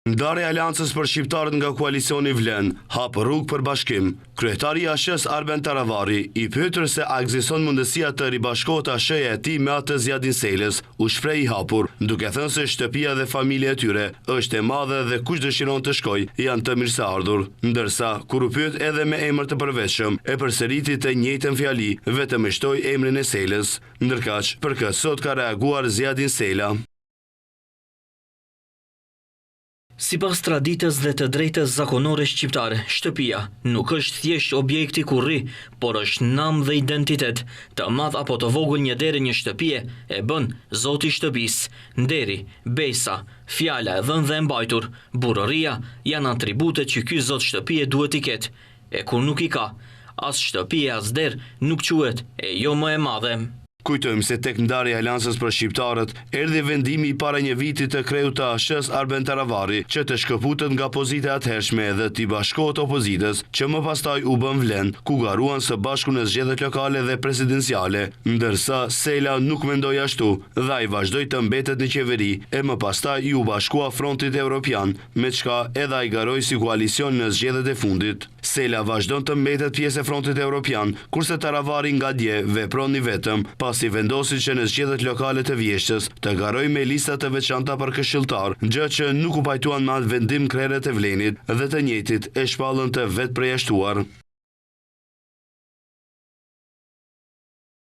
Ndarja e Aleancës për shqiptarët nga koalicioni Vlen hap rrugë për bashkim. Kryetari i ASH-s Arben Taravari, i pyetur se a ekziston mundësia të ribashkohet ASH-ja e tij me atë Zjadin Selës, u shpreh i hapur, duke thënë se shtëpia dhe familja e tyre është e madhe dhe kush dëshiron të shkojë janë të mirëseardhur. Ndërsa kur u pyet edhe me emër të përveçshëm, e përsëriti të njëjtën fjali, vetëm e shtoi emrin e Selës. Ndërkaq, për këtë sot ka reaguar Zjadin Sela. Sipas traditës dhe të drejtës zakonore shqiptare, shtëpia nuk është thjesht objekti ku rri, por është nam dhe identitet. Të madh apo të vogël një deri një shtëpie e bën zoti i shtëpisë. Nderi, besa, fjala e dhënë dhe e mbajtur, burëria janë atributet që ky zot shtëpie duhet i ketë. E kur nuk i ka, as shtëpie as der nuk quhet e jo më e madhe. Kujtojmë se tek ndarja e Aleancës për shqiptarët, erdhi vendimi i para një viti të kreut të ASH-s Arben Taravari, që të shkëputet nga pozita atëhershme dhe t'i bashkohet opozitës, që më pastaj u bën Vlen, ku garuan së bashku në zgjedhjet lokale dhe presidenciale, ndërsa Sela nuk mendoi ashtu dhe ai vazhdoi të mbetet në qeveri e më pastaj i u bashkua Frontit Evropian, me çka edhe ai garoi si koalicion në zgjedhjet e fundit. Sela vazhdon të mbetet pjesë e Frontit Evropian, kurse Taravari ngadje veproni vetëm, si vendosi që në zgjedhjet lokale të vjeshtës të garoj me lista të veçanta për këshilltar, gjë që nuk u pajtuan me atë vendim krerët e Vlenit dhe të njëjtit e shpallën të vetë përjashtuar.